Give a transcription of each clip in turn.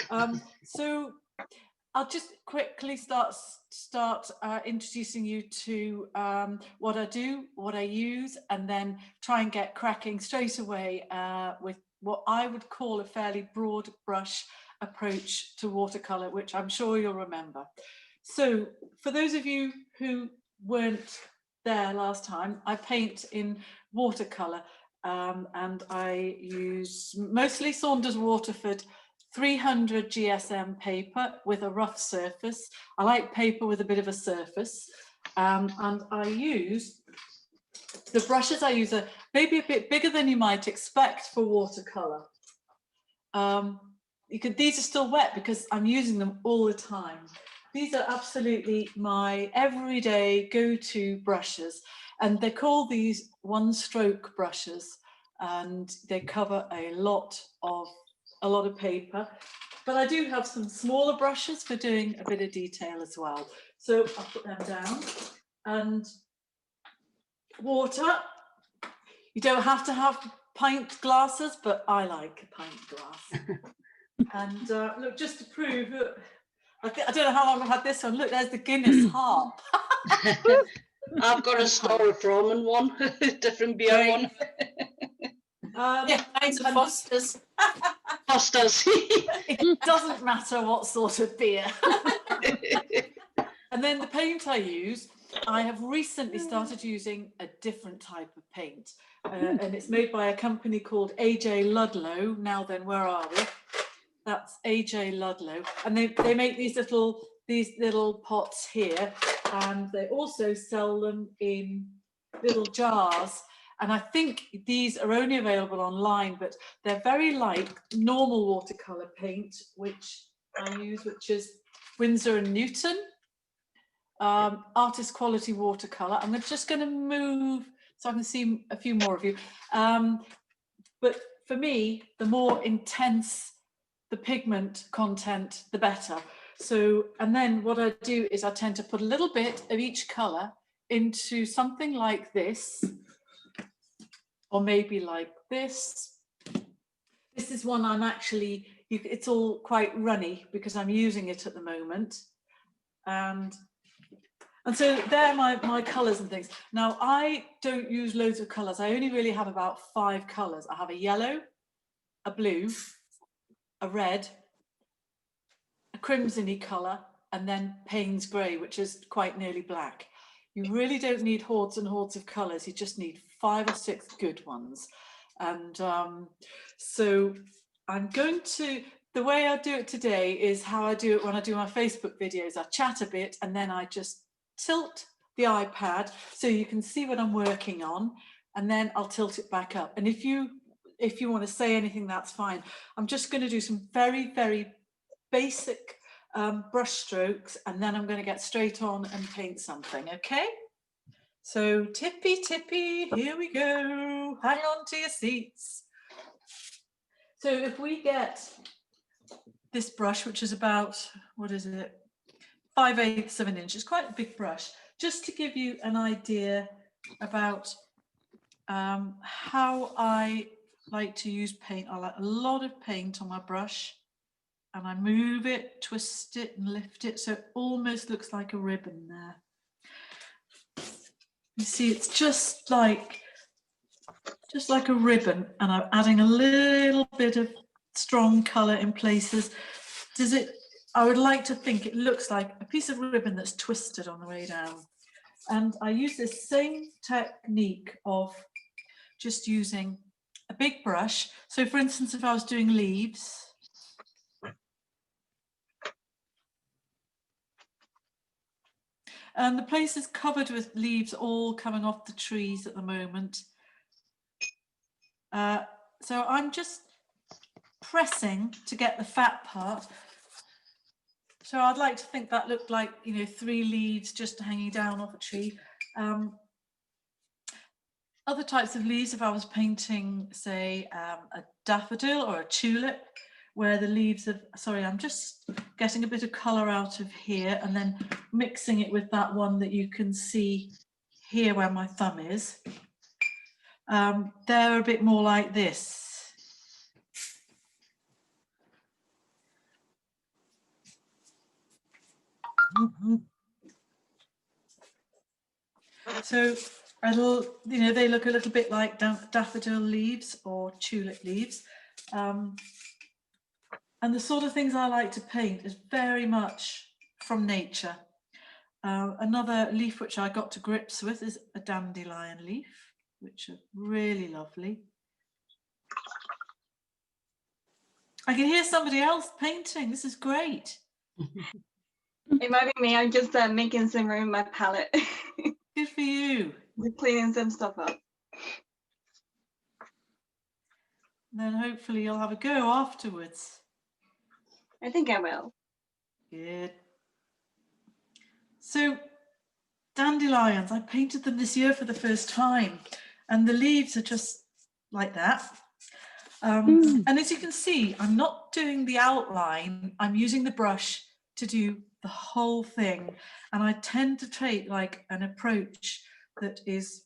others. So I'll just quickly start introducing you to what I do, what I use, and then try and get cracking straight away with what I would call a fairly broad brush approach to watercolour, which I'm sure you'll remember. So for those of you who weren't there last time, I paint in watercolour, and I use mostly Saunders Waterford 300 GSM paper with a rough surface. I like paper with a bit of a surface, and I use, the brushes I use are maybe a bit bigger than you might expect for watercolour. These are still wet because I'm using them all the time. These are absolutely my everyday go-to brushes, and they're called these one-stroke brushes, and they cover a lot of paper. But I do have some smaller brushes for doing a bit of detail as well. So I'll put them down. And water. You don't have to have pint glasses, but I like a pint glass. And look, just to prove, look, I don't know how long I've had this one. Look, there's the Guinness harp. I've got a styrofoam one, different beer one. Yeah, mine's a Foster's. Foster's. It doesn't matter what sort of beer. And then the paint I use, I have recently started using a different type of paint, and it's made by a company called AJ Ludlow. Now then, where are we? That's AJ Ludlow, and they make these little pots here, and they also sell them in little jars. And I think these are only available online, but they're very like normal watercolor paint, which I use, which is Winsor and Newton artist quality watercolor. I'm just going to move so I can see a few more of you. But for me, the more intense the pigment content, the better. So, and then what I do is I tend to put a little bit of each color into something like this, or maybe like this. This is one I'm actually, it's all quite runny because I'm using it at the moment. And so they're my colours and things. Now, I don't use loads of colours. I only really have about 5 colours. I have a yellow, a blue, a red, a crimson-y colour, and then Payne's grey, which is quite nearly black. You really don't need hordes and hordes of colours. You just need 5 or 6 good ones. And so I'm going to, the way I do it today is how I do it when I do my Facebook videos. I chat a bit and then I just tilt the iPad so you can see what I'm working on, and then I'll tilt it back up. And if you want to say anything, that's fine. I'm just going to do some very, very basic brush strokes, and then I'm going to get straight on and paint something, okay? So tippy tippy, here we go. Hang on to your seats. So if we get this brush, which is about, what is it? 5/8 of an inch. It's quite a big brush. Just to give you an idea about how I like to use paint. I like a lot of paint on my brush, and I move it, twist it, and lift it so it almost looks like a ribbon there. You see, it's just like a ribbon, and I'm adding a little bit of strong colour in places. I would like to think it looks like a piece of ribbon that's twisted on the way down. And I use this same technique of just using a big brush. So for instance, if I was doing leaves, and the place is covered with leaves all coming off the trees at the moment. So I'm just pressing to get the fat part. So I'd like to think that looked like, 3 leaves just hanging down off a tree. Other types of leaves, if I was painting, say, a daffodil or a tulip, where the leaves of, sorry, I'm just getting a bit of colour out of here and then mixing it with that one that you can see here where my thumb is. They're a bit more like this. So it'll, you know, they look a little bit like daffodil leaves or tulip leaves. And the sort of things I like to paint is very much from nature. Another leaf which I got to grips with is a dandelion leaf, which are really lovely. I can hear somebody else painting. This is great. It might be me. I'm just making some room in my palette. Good for you. We're cleaning some stuff up. Then hopefully you'll have a go afterwards. I think I will. Good. So dandelions, I painted them this year for the first time, and the leaves are just like that. And as you can see, I'm not doing the outline, I'm using the brush to do the whole thing. And I tend to take like an approach that is,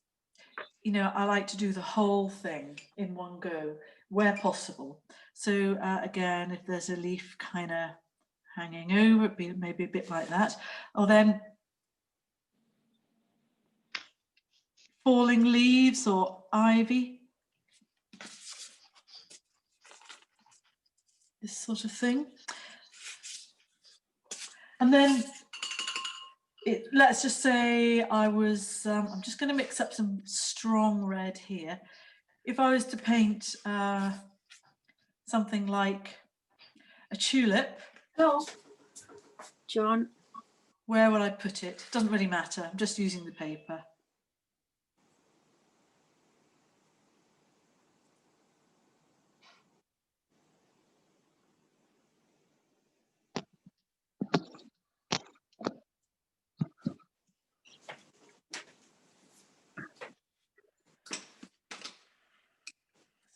you know, I like to do the whole thing in one go where possible. So again, if there's a leaf kind of hanging over, it'd be maybe a bit like that. Or then falling leaves or ivy. This sort of thing. And then let's just say I was, I'm just going to mix up some strong red here. If I was to paint something like a tulip. Oh, John. Where would I put it? Doesn't really matter. I'm just using the paper.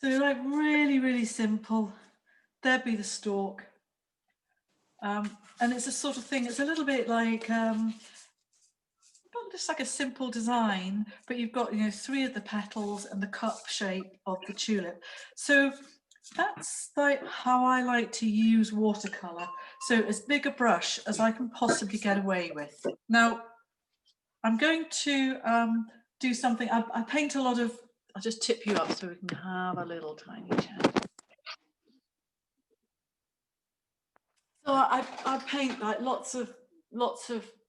So like really, really simple. There'd be the stalk. And it's a sort of thing, it's a little bit like, not just like a simple design, but you've got, you know, 3 of the petals and the cup shape of the tulip. So that's like how I like to use watercolour. So as big a brush as I can possibly get away with. Now, I'm going to do something, I paint a lot of, I'll just tip you up so we can have a little tiny chat. So I paint like lots of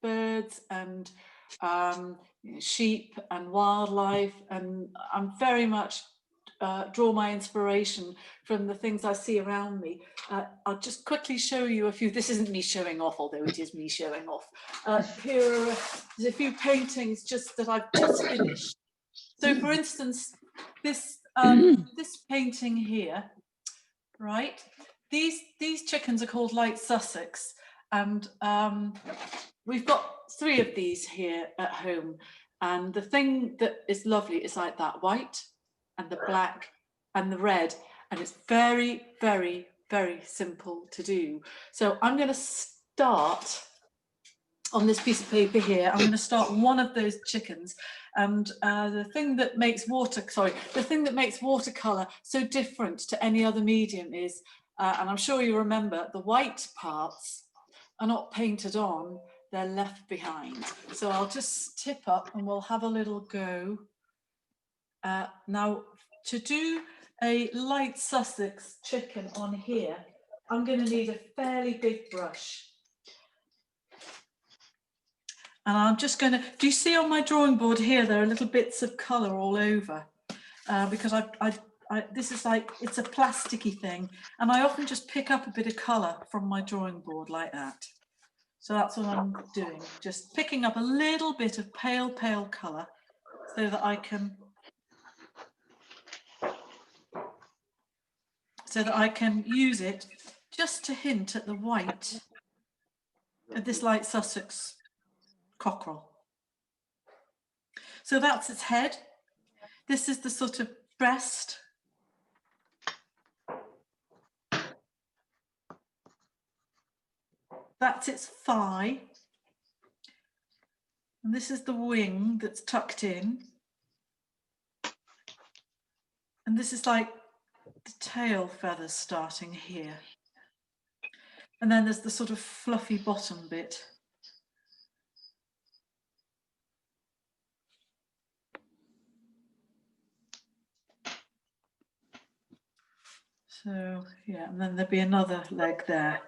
birds and you know, sheep and wildlife, and I'm very much draw my inspiration from the things I see around me. I'll just quickly show you a few. This isn't me showing off, although it is me showing off. Here are there's a few paintings just that I've just finished. So, for instance, this this painting here, right? These chickens are called Light Sussex, and we've got 3 of these here at home. And the thing that is lovely is like that white and the black and the red, and it's very, very, very simple to do. So I'm going to start on this piece of paper here. I'm going to start one of those chickens, and the thing that makes watercolor so different to any other medium is, and I'm sure you remember, the white parts are not painted on, they're left behind. So I'll just tip up and we'll have a little go. Now, to do a Light Sussex chicken on here, I'm going to need a fairly big brush. And I'm just going to, do you see on my drawing board here, there are little bits of colour all over, because this is like, it's a plasticky thing. And I often just pick up a bit of colour from my drawing board like that. So that's what I'm doing, just picking up a little bit of pale, pale colour so that I can use it just to hint at the white of this Light Sussex cockerel. So that's its head. This is the sort of breast. That's its thigh. And this is the wing that's tucked in. And this is like the tail feathers starting here. And then there's the sort of fluffy bottom bit. So yeah, and then there'll be another leg there.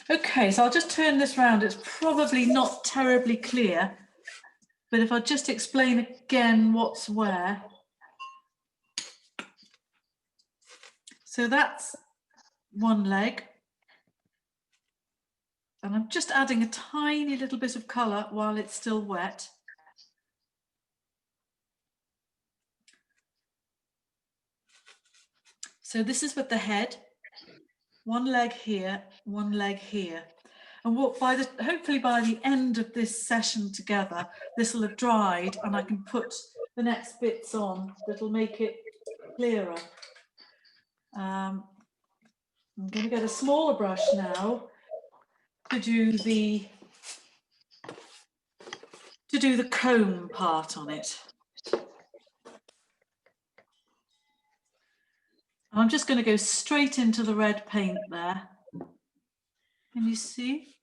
Okay, so I'll just turn this round. It's probably not terribly clear, but if I just explain again what's where. So that's one leg. And I'm just adding a tiny little bit of colour while it's still wet. So this is with the head, one leg here, one leg here. And what hopefully by the end of this session together, this will have dried and I can put the next bits on that'll make it clearer. I'm going to get a smaller brush now to do the comb part on it. I'm just going to go straight into the red paint there. Can you see?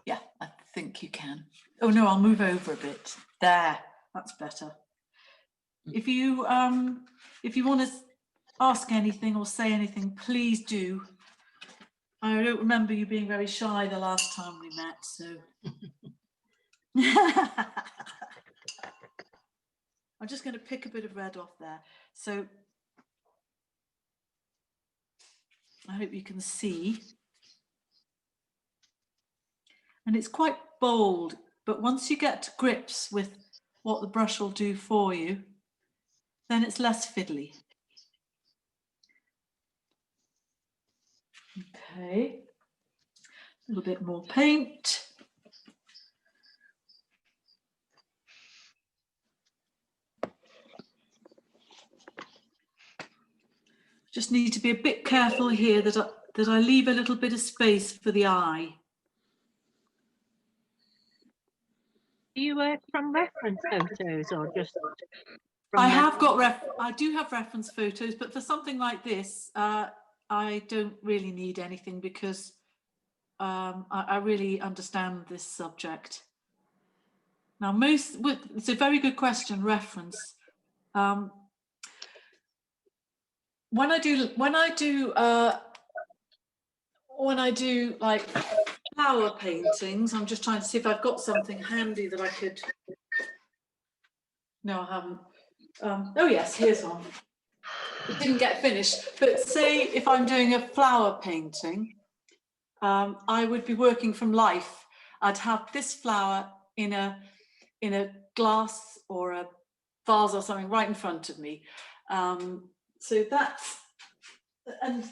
Yeah, I think you can. Oh no, I'll move over a bit. There, that's better. If you want to ask anything or say anything, please do. I don't remember you being very shy the last time we met, so. I'm just going to pick a bit of red off there. So I hope you can see. And it's quite bold, but once you get to grips with what the brush will do for you, then it's less fiddly. Okay, a little bit more paint. Just need to be a bit careful here that I leave a little bit of space for the eye. Do you work from reference photos or just from I do have reference photos, but for something like this, I don't really need anything because I really understand this subject. Now, it's a very good question, reference. When I do like flower paintings, I'm just trying to see if I've got something handy that I could. No, I haven't. Oh yes, here's one. It didn't get finished, but say if I'm doing a flower painting, I would be working from life. I'd have this flower in a glass or a vase or something right in front of me. So that's, and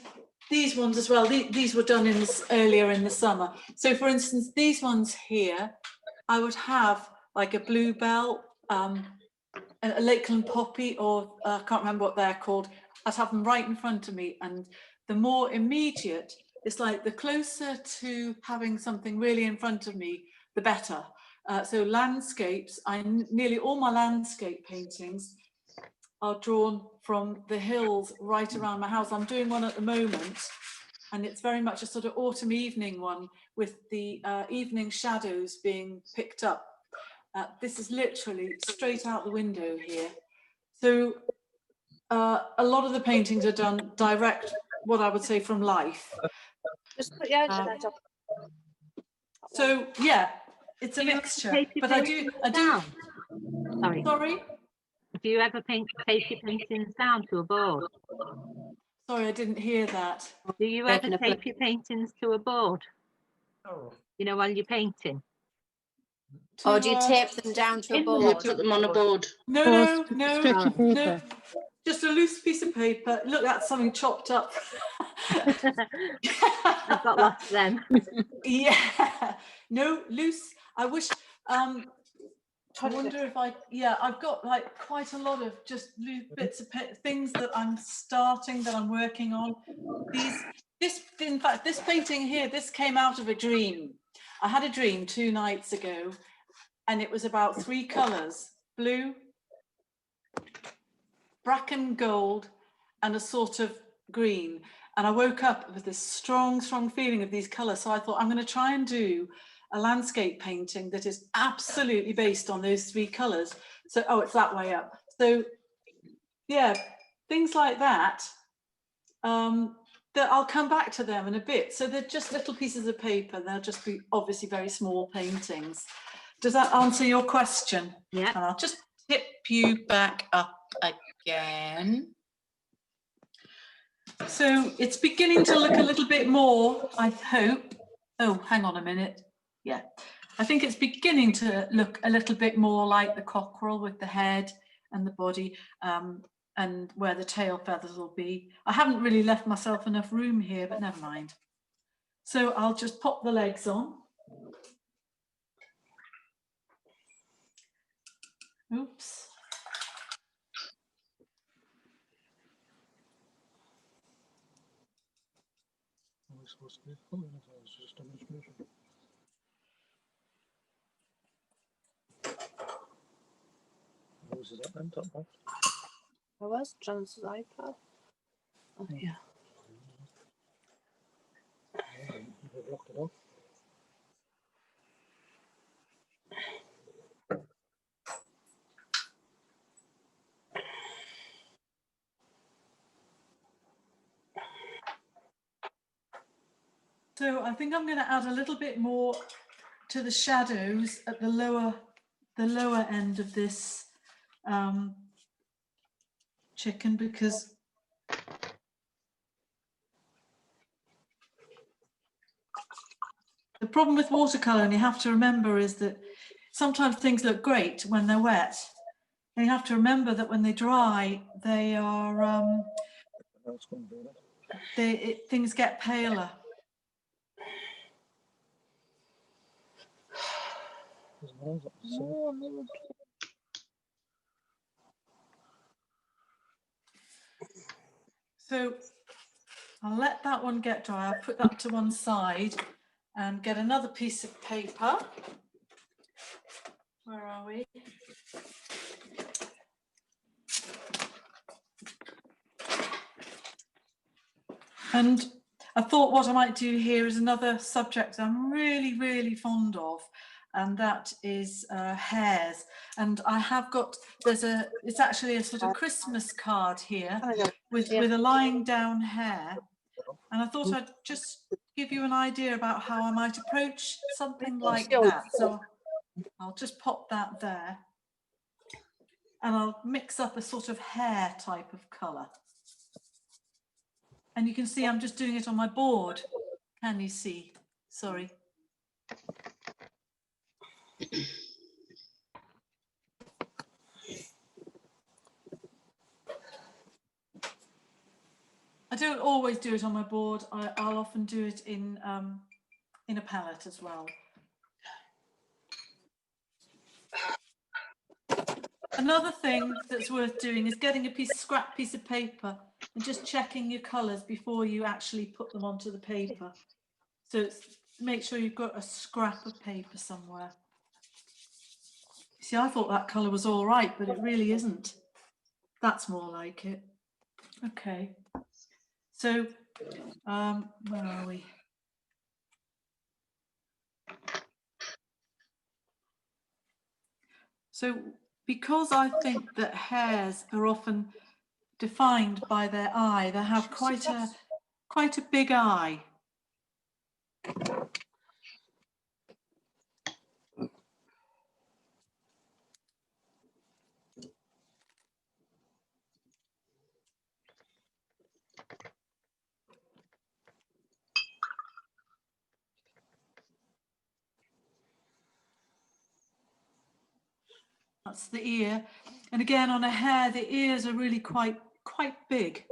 these ones as well, these were done earlier in the summer. So for instance, these ones here, I would have like a bluebell, a Lakeland poppy, or I can't remember what they're called. I'd have them right in front of me, and the more immediate, it's like the closer to having something really in front of me, the better. So landscapes, nearly all my landscape paintings are drawn from the hills right around my house. I'm doing one at the moment, and it's very much a sort of autumn evening one with the evening shadows being picked up. This is literally straight out the window here. So a lot of the paintings are done direct, what I would say, from life. Just put your there. So yeah, it's a mixture. But I do. Sorry. Sorry. Do you ever tape your paintings down to a board? Sorry, I didn't hear that. Do you ever tape your paintings to a board? Oh. You know, while you're painting. Or do you tape them down to a Yeah, board? put them on a board. No. Just a loose piece of paper. Look, that's something chopped up. I've got lots of them. Yeah, no, loose. I wish. I wonder if I've got like quite a lot of just loose bits of things that I'm working on. In fact, this painting here, this came out of a dream. I had a dream 2 nights ago, and it was about 3 colours: blue, bracken gold, and a sort of green. And I woke up with this strong feeling of these colours. So I thought, I'm going to try and do a landscape painting that is absolutely based on those 3 colours. So, oh, it's that way up. So, yeah, things like that. that I'll come back to them in a bit. So they're just little pieces of paper. They'll just be obviously very small paintings. Does that answer your question? Yeah. And I'll just tip you back up again. So it's beginning to look a little bit more, I hope. Oh, hang on a minute. Yeah, I think it's beginning to look a little bit more like the cockerel with the head and the body, and where the tail feathers will be. I haven't really left myself enough room here, but never mind. So I'll just pop the legs on. Oops. I was John's iPad. Oh yeah. So I think I'm going to add a little bit more to the shadows at the lower end of this chicken, because the problem with watercolour, and you have to remember, is that sometimes things look great when they're wet. And you have to remember that when they dry, they are things get paler. So I'll let that one get dry. I'll put that to one side and get another piece of paper. Where are we? And I thought what I might do here is another subject I'm really, really fond of, and that is hares. And I have got, it's actually a sort of Christmas card here with a lying down hare. And I thought I'd just give you an idea about how I might approach something like that. So I'll just pop that there. And I'll mix up a sort of hare type of colour. And you can see I'm just doing it on my board. Can you see? Sorry. I don't always do it on my board. I'll often do it in a palette as well. Another thing that's worth doing is getting a scrap piece of paper and just checking your colours before you actually put them onto the paper. So make sure you've got a scrap of paper somewhere. See, I thought that colour was all right, but it really isn't. That's more like it. Okay. So, where are we? So, because I think that hares are often defined by their eye, they have quite a big eye. That's the ear. And again, on a hare, the ears are really quite big.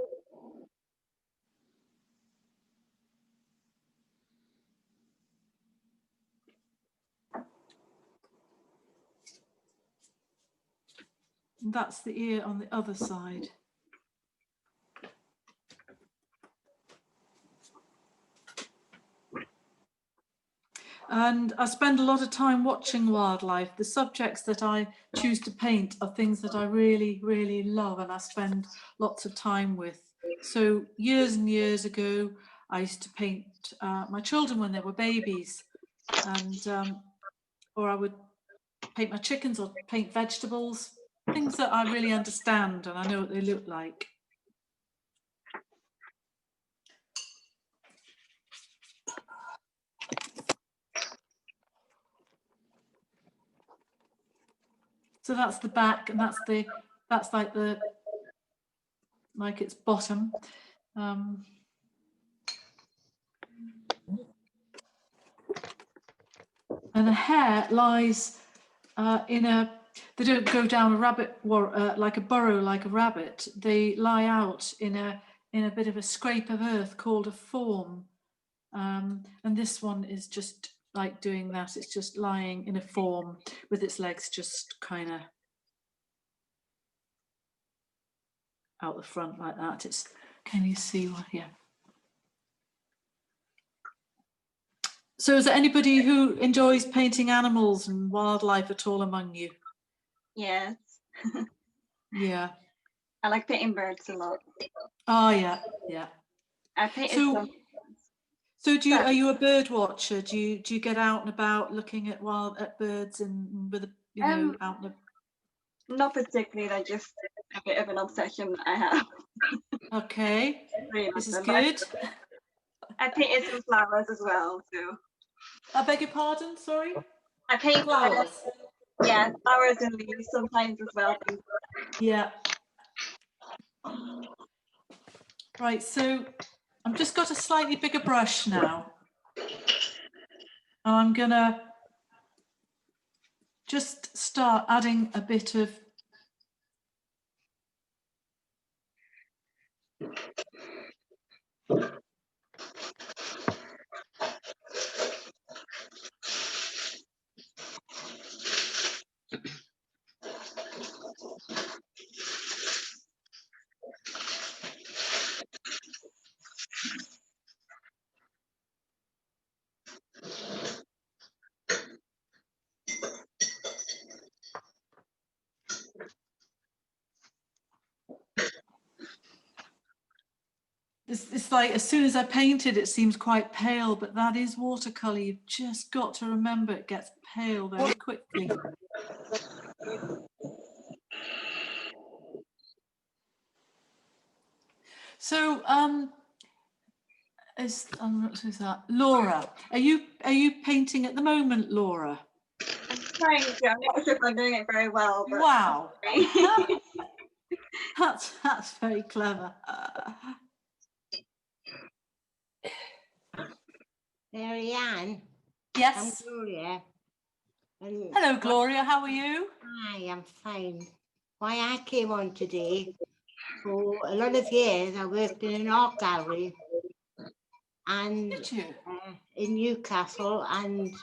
And that's the ear on the other side. And I spend a lot of time watching wildlife. The subjects that I choose to paint are things that I really, really love and I spend lots of time with. So years and years ago, I used to paint my children when they were babies, and or I would paint my chickens or paint vegetables, things that I really understand and I know what they look like. So that's the back, and that's like its bottom. And the hair lies they don't go down a rabbit like a burrow like a rabbit. They lie out in a bit of a scrape of earth called a form. And this one is just like doing that. It's just lying in a form with its legs just kind of out the front like that. Can you see what here? So is there anybody who enjoys painting animals and wildlife at all among you? Yes. Yeah. I like painting birds a lot. Oh yeah. I painted So some. are you a bird watcher? Do you get out and about looking at birds and with out and Not particularly, like just a bit of an obsession that I have. Okay, Really this is love them, but good. I painted some flowers as well, so. I beg your pardon, sorry? I paint Flowers. Yeah, flowers and leaves sometimes as well. Yeah. Right, so I've just got a slightly bigger brush now. I'm gonna just start adding a bit of it's like as soon as I paint it, it seems quite pale, but that is watercolor. You've just got to remember it gets pale very quickly. So, is that Laura? Are you painting at the moment, Laura? I'm trying to. I'm not sure if I'm doing it very well, but Wow, that's very clever. Marianne, I'm Yes. Gloria. And Hello, Gloria. How are you? Hi, I'm fine. Why I came on today, for a lot of years I worked in an art gallery and Did you? in Newcastle, and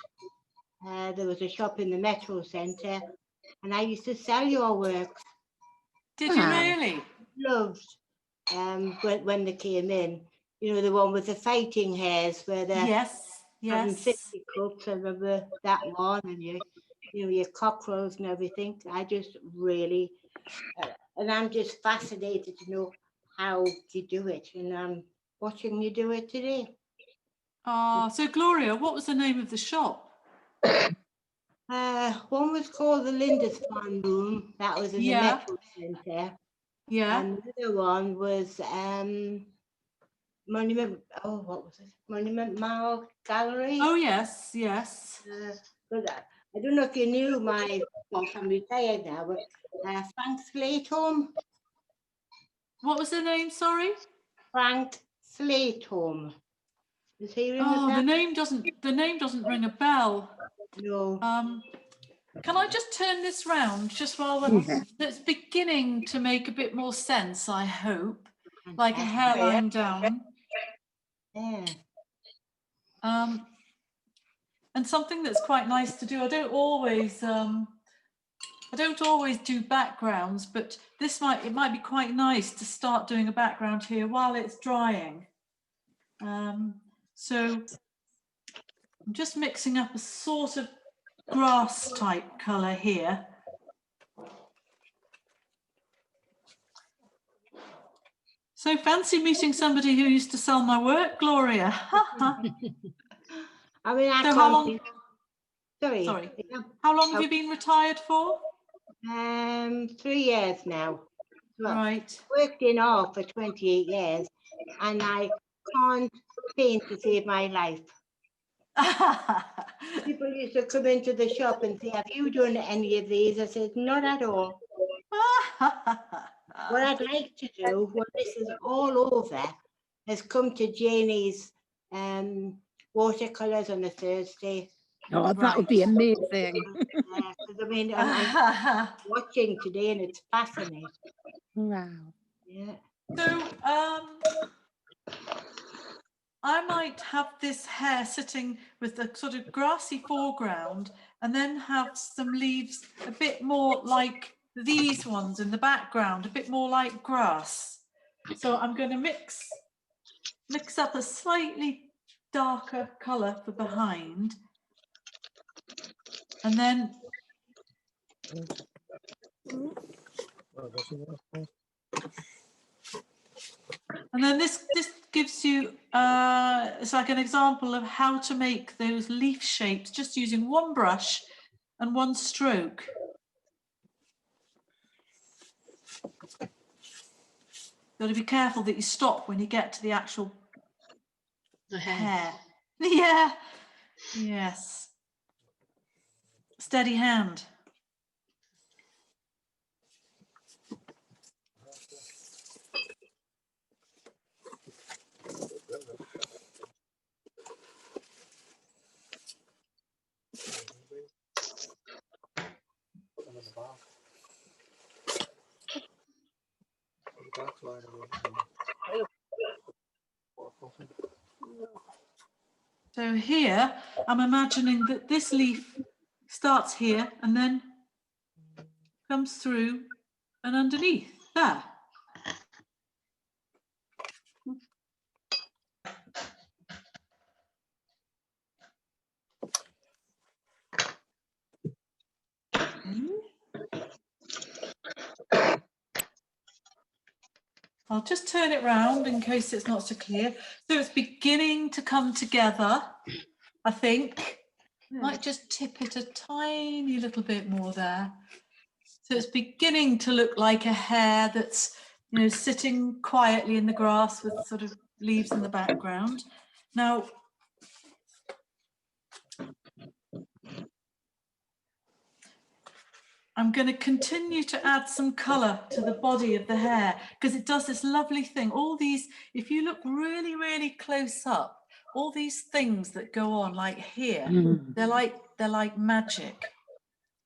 there was a shop in the Metro Centre, and I used to sell your works. Did you really? Loved when they came in. You know, the one with the fighting hairs where they're Yes. having Yes. fisticuffs. I remember that one, and your cockerels and everything. I just really, and I'm just fascinated to know how you do it, and I'm watching you do it today. So Gloria, what was the name of the shop? One was called the Lindisfarne Room. That was in the Metro Centre. Yeah. And the other one was Monument. Oh, what was it? Monument Mall Gallery. Oh yes, yes. But I don't know if you knew my boss. I'm retired now, but Frank Slateholm. What was the name? Sorry. Frank Slateholm. Does he ring a bell? The name doesn't ring a bell. No. Can I just turn this round just while that's beginning to make a bit more sense, I hope, like a hairline down. Yeah. And something that's quite nice to do. I don't always do backgrounds, but it might be quite nice to start doing a background here while it's drying. So I'm just mixing up a sort of grass type colour here. So fancy meeting somebody who used to sell my work, Gloria. I mean, So how long? Sorry. How long have you been retired for? 3 years now. Well, Right. Worked in art for 28 years, and I can't paint to save my life. People used to come into the shop and say, have you done any of these? I said, not at all. What I'd like to do, when this is all over, is come to Janie's watercolours on a Thursday. Oh, that would be amazing. 'Cause I mean, I'm watching today and it's fascinating. Wow. Yeah. So I might have this hair sitting with a sort of grassy foreground and then have some leaves a bit more like these ones in the background, a bit more like grass. So I'm going to mix up a slightly darker colour for behind, and then this gives you it's like an example of how to make those leaf shapes just using one brush and one stroke. Got to be careful that you stop when you get to the actual hair. Yeah. Yes. Steady hand. So here, I'm imagining that this leaf starts here and then comes through and underneath there. I'll just turn it round in case it's not so clear. So it's beginning to come together, I think. Might just tip it a tiny little bit more there. So it's beginning to look like a hair that's, you know, sitting quietly in the grass with sort of leaves in the background. Now, I'm going to continue to add some colour to the body of the hair because it does this lovely thing. All these, if you look really, really close up, all these things that go on like here, they're like magic.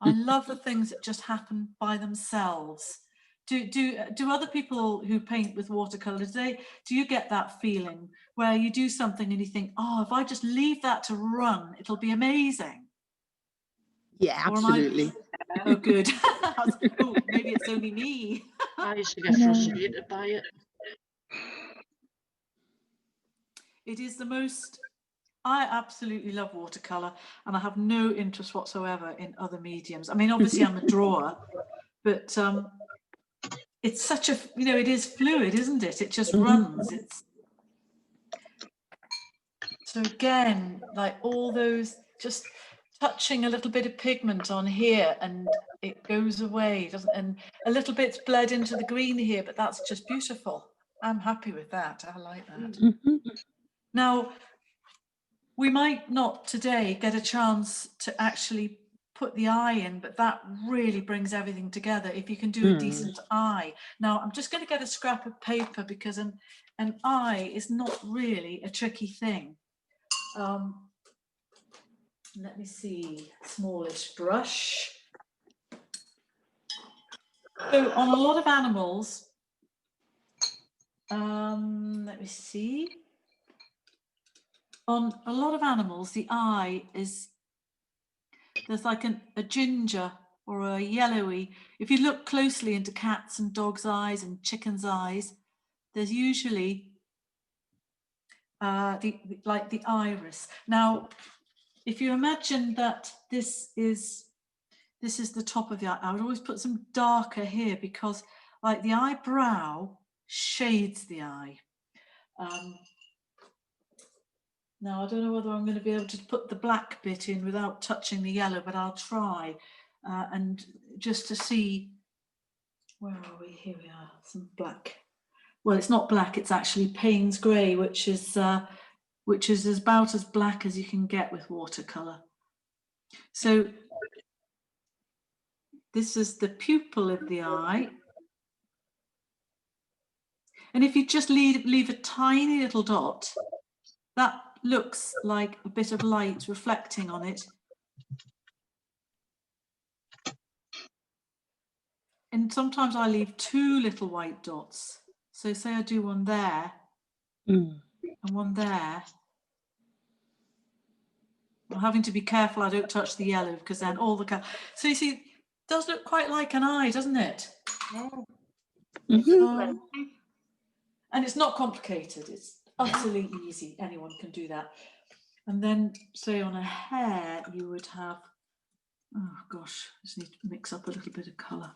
I love the things that just happen by themselves. Do other people who paint with watercolour today, do you get that feeling where you do something and you think, oh, if I just leave that to run, it'll be amazing? Yeah, absolutely. Oh, good. Oh, maybe it's only me. I used to get frustrated by it. It is the most, I absolutely love watercolour and I have no interest whatsoever in other mediums. I mean, obviously I'm a drawer, but it's such a, you know, it is fluid, isn't it? It just runs. It's so again, like all those, just touching a little bit of pigment on here and it goes away, doesn't? And a little bit's bled into the green here, but that's just beautiful. I'm happy with that. I like that. Now, we might not today get a chance to actually put the eye in, but that really brings everything together if you can do a decent eye. Now, I'm just going to get a scrap of paper because an eye is not really a tricky thing. Let me see, smallish brush. So on a lot of animals, let me see. On a lot of animals, the eye is, there's like a ginger or a yellowy. If you look closely into cats and dogs' eyes and chickens' eyes, there's usually like the iris. Now, if you imagine that this is the top of the eye, I would always put some darker here because like the eyebrow shades the eye. Now, I don't know whether I'm going to be able to put the black bit in without touching the yellow, but I'll try. And just to see, where are we? Here we are, some black. Well, it's not black, it's actually Payne's grey, which is which is about as black as you can get with watercolour. So this is the pupil of the eye. And if you just leave a tiny little dot, that looks like a bit of light reflecting on it. And sometimes I leave 2 little white dots. So say I do one there and one there. I'm having to be careful I don't touch the yellow, because then all the colour. So you see, it does look quite like an eye, doesn't it? And it's not complicated. It's utterly easy. Anyone can do that. And then say on a hair, you would have, oh gosh, I just need to mix up a little bit of colour.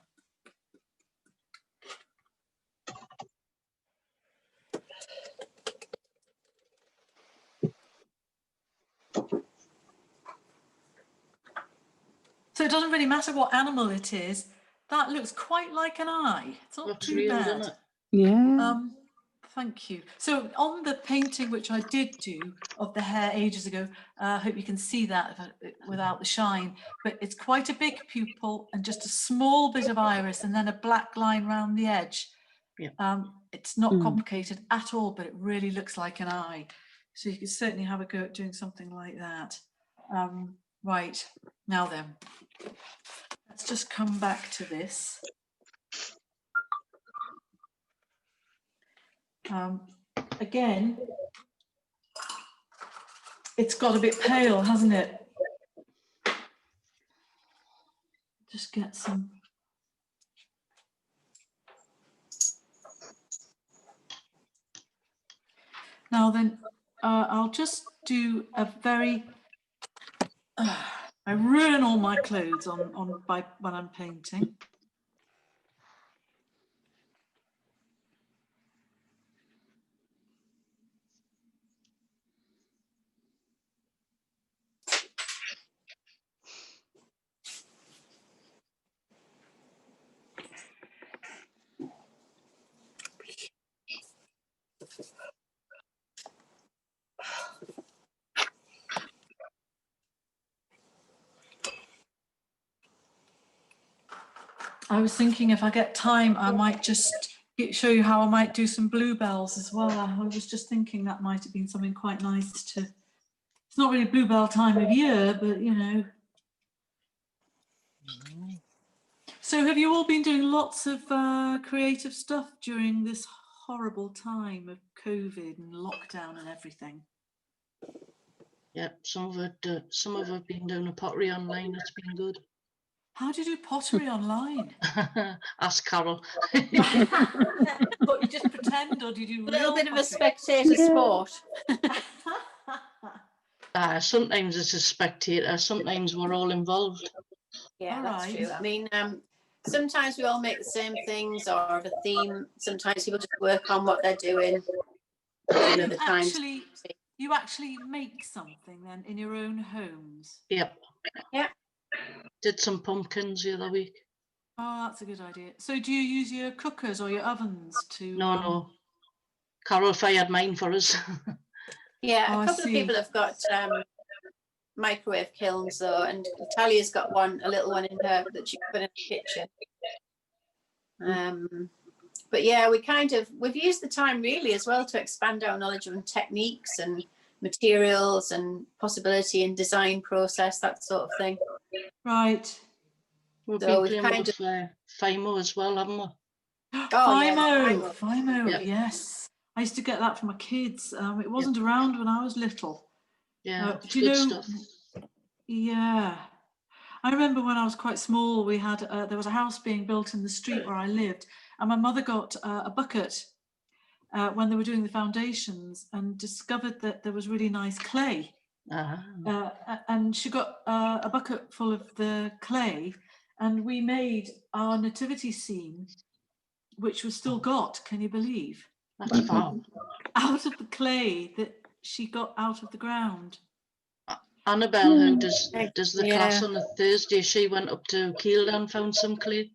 So it doesn't really matter what animal it is. That looks quite like an eye. It's not Looks too real, bad. doesn't it? Yeah. Thank you. So on the painting, which I did do of the hair ages ago, I hope you can see that without the shine, but it's quite a big pupil and just a small bit of iris and then a black line round the edge. Yeah. It's not complicated at all, but it really looks like an eye. So you can certainly have a go at doing something like that. Right, now then, let's just come back to this. Again, it's got a bit pale, hasn't it? Just get some. Now then, I'll just do a very. I ruin all my clothes when I'm painting. I was thinking if I get time, I might just show you how I might do some bluebells as well. I was just thinking that might have been something quite nice to. It's not really bluebell time of year, but you know. So have you all been doing lots of creative stuff during this horrible time of COVID and lockdown and everything? Yep, some of it have been doing a pottery online. It's been good. How do you do pottery online? Ask Carol. But you just pretend, or do you do A little real bit of a pottery? spectator sport. Sometimes it's a spectator, sometimes we're all involved. Yeah, All that's right. true. I mean, sometimes we all make the same things or have a theme. Sometimes people just work on what they're doing. And other times, You actually make something then in your own homes? Yep. Yeah. Did some pumpkins the other week. Oh, that's a good idea. So do you use your cookers or your ovens to? No. Carol fired mine for us. yeah, Oh, a I couple of see. people have got microwave kilns though, and Talia's got a little one in her that she put in the kitchen. But yeah, we've used the time really as well to expand our knowledge on techniques and materials and possibility in design process, that sort of thing. Right. We've So been playing with FIMO as well, haven't we? Oh, FIMO, Yeah. yes. I used to get that for my kids. It wasn't around when I was little. Yeah, Do you good know? stuff. Yeah. I remember when I was quite small, we had there was a house being built in the street where I lived, and my mother got a bucket when they were doing the foundations and discovered that there was really nice clay. And she got a bucket full of the clay, and we made our nativity scene, which was still got, can you believe? That's fab. Out of the clay that she got out of the ground. Annabelle, who does the class on a Thursday, she went up to Kielder and found some clay.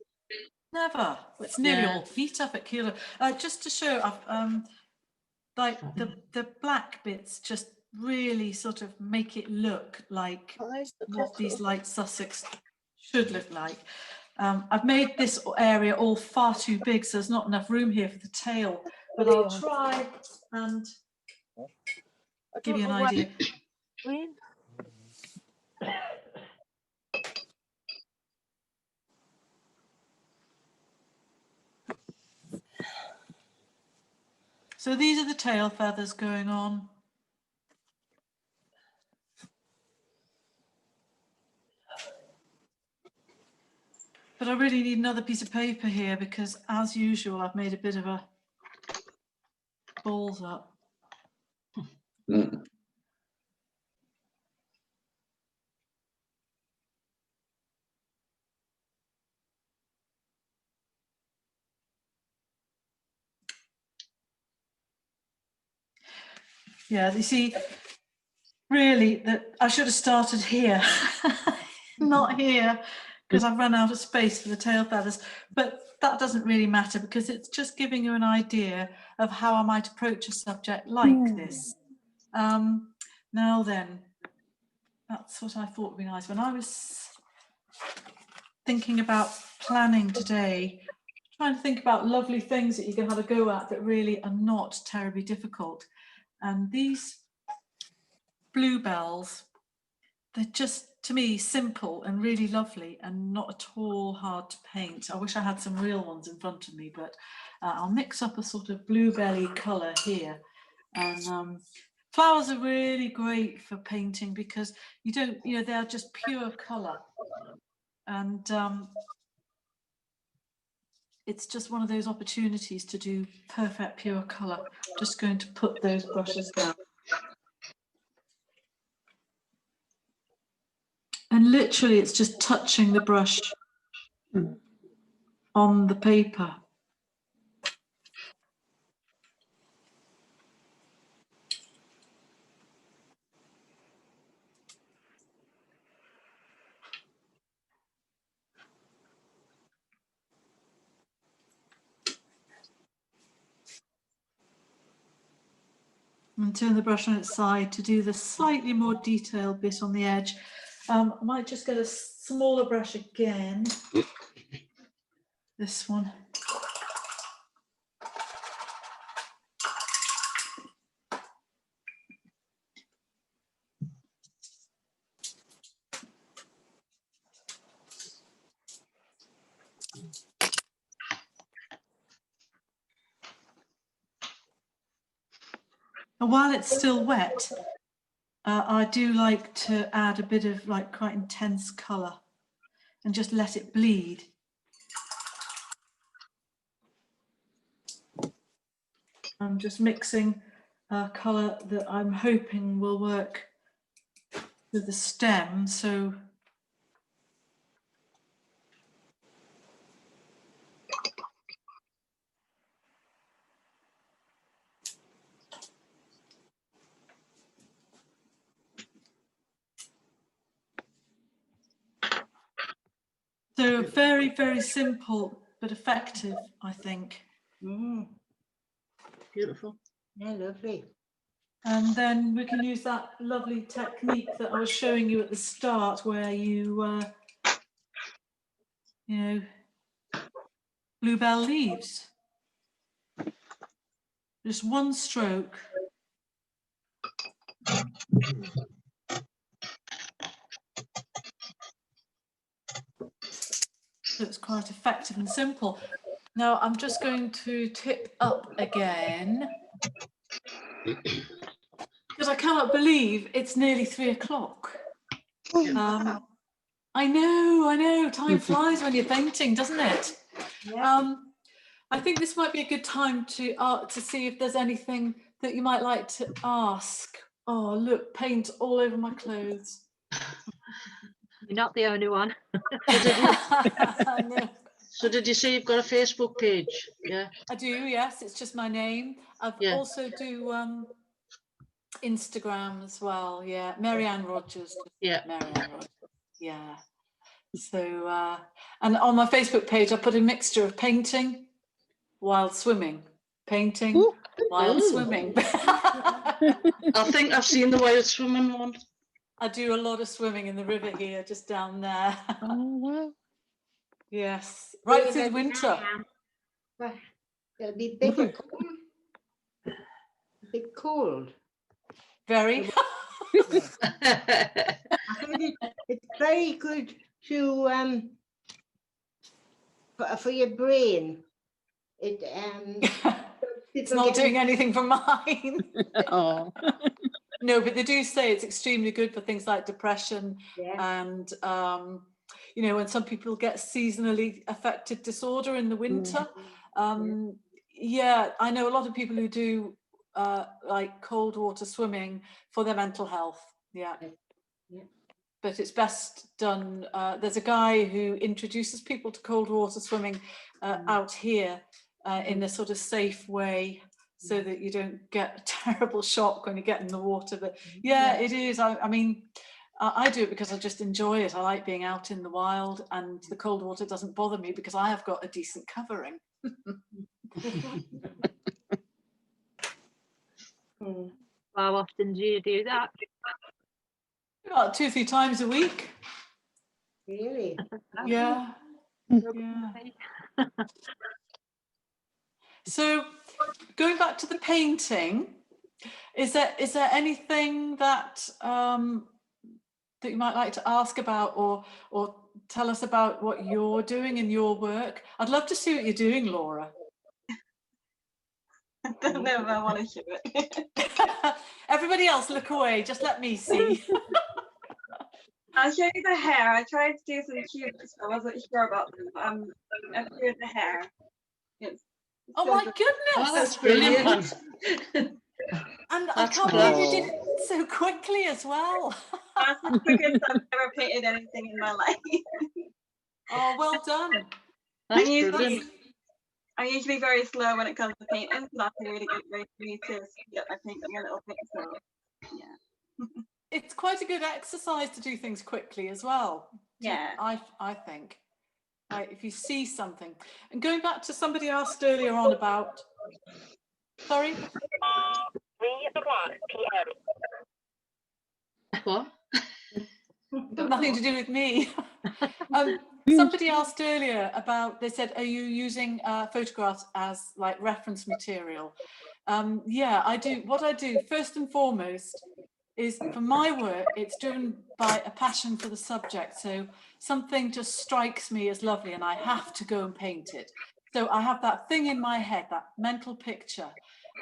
Never. It's nearly all feet up at Kielder. Just to show, like the black bits just really sort of make it look like what these light Sussex should look like. I've made this area all far too big, so there's not enough room here for the tail, but I'll try and give you an idea. So these are the tail feathers going on. But I really need another piece of paper here because, as usual, I've made a bit of a balls up. Yeah, you see, really, that I should have started here, not here, because I've run out of space for the tail feathers. But that doesn't really matter because it's just giving you an idea of how I might approach a subject like this. Now then, that's what I thought would be nice. When I was thinking about planning today, trying to think about lovely things that you can have a go at that really are not terribly difficult. And these bluebells, they're just, to me, simple and really lovely and not at all hard to paint. I wish I had some real ones in front of me, but I'll mix up a sort of bluebelly colour here. And flowers are really great for painting because you don't, you know, they're just pure colour. And it's just one of those opportunities to do perfect pure colour. Just going to put those brushes down. And literally it's just touching the brush on the paper. And turn the brush on its side to do the slightly more detailed bit on the edge. I might just get a smaller brush again. This one. And while it's still wet, I do like to add a bit of like quite intense colour and just let it bleed. I'm just mixing a colour that I'm hoping will work with the stem. So very, very simple but effective, I think. Beautiful. Yeah, lovely. And then we can use that lovely technique that I was showing you at the start, where you know, bluebell leaves. Just one stroke. So it's quite effective and simple. Now I'm just going to tip up again because I cannot believe it's nearly 3 o'clock. I know, time flies when you're painting, doesn't it? Yeah. I think this might be a good time to see if there's anything that you might like to ask. Oh, look, paint all over my clothes. You're not the only one. So did you say you've got a Facebook page? Yeah. I do, yes. It's just my name. I've also do Instagram as well. Yeah, Marianne Rogers. Yeah. Marianne Rogers. Yeah. So, and on my Facebook page, I put a mixture of painting while swimming, painting while swimming. I think I've seen the wild swimming one. I do a lot of swimming in the river here, just down there. Oh, wow. Yes, right through the Braver than winter. I am. But it'll be bigger. A bit cold. Very. I heard it's very good to for your brain. It It's not doing anything for mine. Oh, No, but they do say it's extremely good for things like depression Yeah. and, you know, when some people get seasonally affected disorder in the winter. Yeah, I know a lot of people who do like cold water swimming for their mental health. Yeah. Yeah. But it's best done. There's a guy who introduces people to cold water swimming out here in a sort of safe way, so that you don't get a terrible shock when you get in the water. But yeah, it is. I mean, I do it because I just enjoy it. I like being out in the wild, and the cold water doesn't bother me because I have got a decent covering. How often do you do that? About 2 or 3 times a week. Really? Yeah. Yeah. So going back to the painting, is there anything that that you might like to ask about, or tell us about what you're doing in your work? I'd love to see what you're doing, Laura. I don't know if I want to show it. Everybody else look away, just let me see. I'll show you the hair. I tried to do some cubes. I wasn't sure about them, but I'm doing the hair. It's Oh still my just- Oh, goodness. that's brilliant. And I That's can't believe you class. did it so quickly as well. That's the quickest I've ever painted anything in my life. Oh, well done. That's I'm usually, brilliant. I'm usually very slow when it comes to painting, so that's a really good way for me to get my painting a little bit slow. Yeah. It's quite a good exercise to do things quickly as well. Yeah. I think. If you see something. And going back to somebody asked earlier on about, sorry? 3 o'clock p.m. What? Nothing to do with me. Somebody asked earlier about, they said, are you using photographs as like reference material? Yeah, I do. What I do first and foremost is, for my work, it's driven by a passion for the subject. So something just strikes me as lovely and I have to go and paint it. So I have that thing in my head, that mental picture.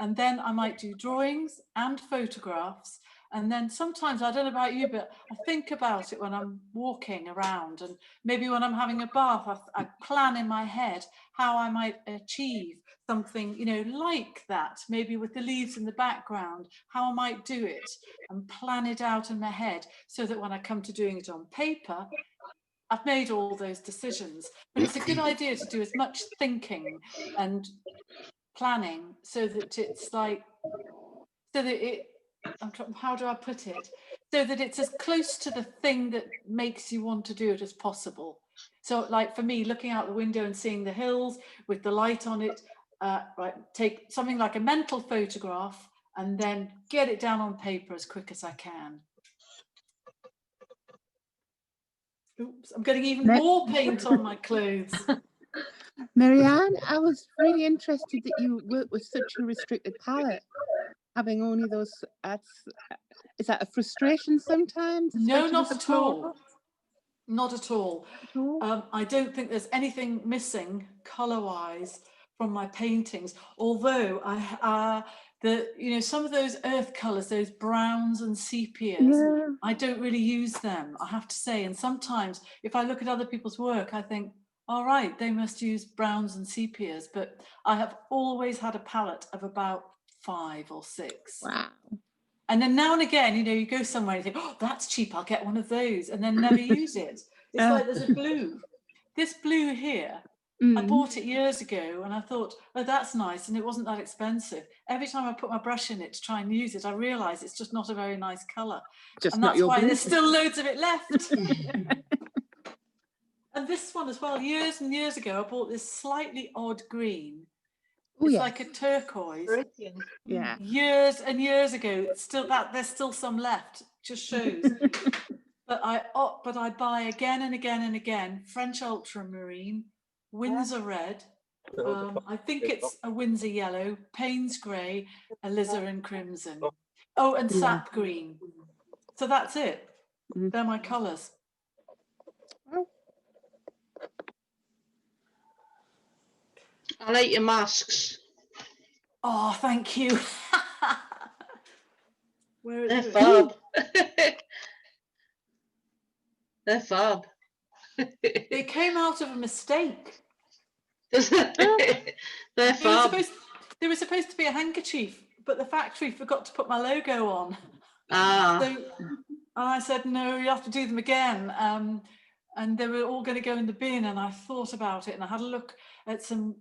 And then I might do drawings and photographs. And then sometimes, I don't know about you, but I think about it when I'm walking around, and maybe when I'm having a bath, I plan in my head how I might achieve something, you know, like that, maybe with the leaves in the background, how I might do it, and plan it out in my head, so that when I come to doing it on paper, I've made all those decisions. But it's a good idea to do as much thinking and planning, so that it's like, so that it, how do I put it? So that it's as close to the thing that makes you want to do it as possible. So like for me, looking out the window and seeing the hills with the light on it, right, take something like a mental photograph and then get it down on paper as quick as I can. Oops, I'm getting even more paint on my clothes. Marianne, I was really interested that you work with such a restricted palette, having only those. Is that a frustration sometimes? No, especially not with the at all. photos? Not at all. At all? I don't think there's anything missing colour-wise from my paintings, although you know, some of those earth colours, those browns and sepias, Yeah. I don't really use them, I have to say. And sometimes if I look at other people's work, I think, all right, they must use browns and sepias, but I have always had a palette of about 5 or 6. Wow. And then now and again, you know, you go somewhere and you think, oh, that's cheap, I'll get one of those, and then never use it. It's like there's a blue. This blue here, I bought it years ago and I thought, oh, that's nice, and it wasn't that expensive. Every time I put my brush in it to try and use it, I realise it's just not a very nice colour. Just And not that's your why blue. there's still loads of it left. And this one as well, years and years ago, I bought this slightly odd green, Oh, It's yeah. like a turquoise. Yeah. Years and years ago, it's still that there's still some left. Just shows. But I buy again and again and again. French ultramarine, Windsor red. I think it's a Windsor yellow, Payne's grey, alizarin crimson. Oh, and sap green. So that's it. Mm. They're my colours. I like your masks. Oh, thank you. Where is They're it? fab. They're fab. They came out of a mistake. They're fab. They were supposed to be a handkerchief, but the factory forgot to put my logo on. Ah, So I said, no, you have to do them again. And they were all going to go in the bin, and I thought about it, and I had a look at some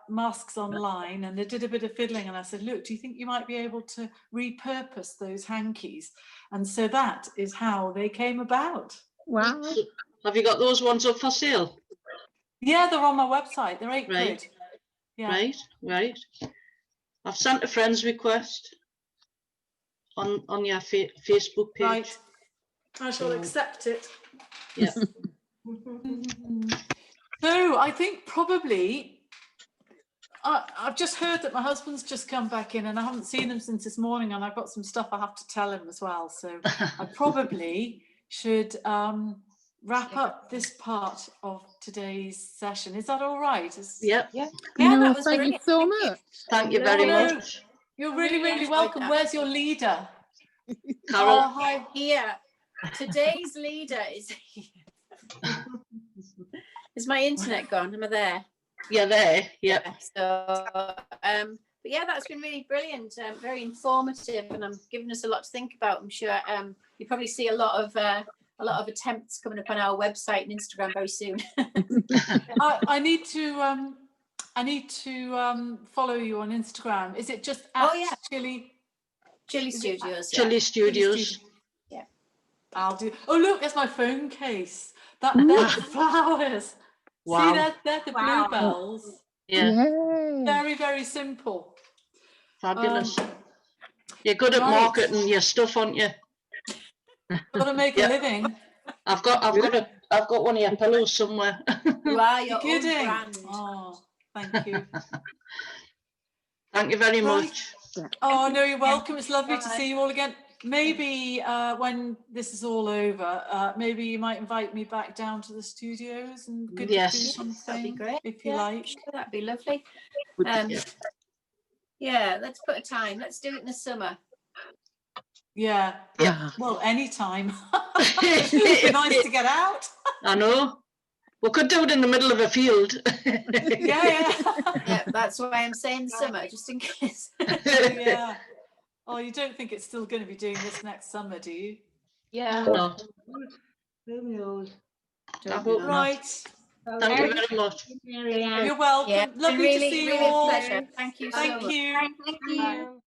masks online, and they did a bit of fiddling, and I said, look, do you think you might be able to repurpose those hankies? And so that is how they came about. Wow. so have you got those ones up for sale? Yeah, they're on my website. They're 8 Right. quid. Yeah. Right. I've sent a friend's request on your Facebook page. Right. I shall accept it. Yeah. So I think probably I've just heard that my husband's just come back in, and I haven't seen him since this morning, and I've got some stuff I have to tell him as well. So I probably should wrap up this part of today's session. Is that all right? Yep. Yeah, No, that was thank you brilliant. so Thank you. much. Thank you very No, much. You're I really, really really enjoyed welcome. that. Where's your leader? Carol. Oh, hi. Here, today's leader is my internet gone? Am I there? You're there. Yep. So, but yeah, that's been really brilliant, very informative, and giving us a lot to think about. I'm sure you probably see a lot of attempts coming up on our website and Instagram very soon. I need to follow you on Instagram. Is it just at Chilli? Chilli Is it Studios. Chilli Studios. Yeah. I'll do. Oh, look, there's my phone case. There's the flowers. Wow. See, they're the Wow. bluebells. Yeah. Yeah. Very, very simple. Fabulous. You're good at right. marketing your stuff, aren't you? Got to make Yeah. a living. I've got one of your pillows somewhere. You are You're your own kidding. brand. Oh, thank you. Thank you very Right. much. Oh, no, you're welcome. It's lovely to Bye. see you all again. Maybe when this is all over, maybe you might invite me back down to the studios and could do Yes. something, That'd be great. if you Yeah, like. sure, that'd be lovely. Yeah. Yeah, let's put a time. Let's do it in the summer. Yeah. Yeah. Well, anytime. It'd be nice to get out. I know. We could do it in the middle of a field. Yeah. Yeah, that's why I'm saying summer, just in case. Yeah. Oh, you don't think it's still going to be doing this next summer, do you? Yeah. Not. Who knows? I hope not. Right. Thank you very much. Marianne. You're welcome. Yeah, Lovely really, to see you really all. a pleasure. Thank you so Thank much. you. Thank you.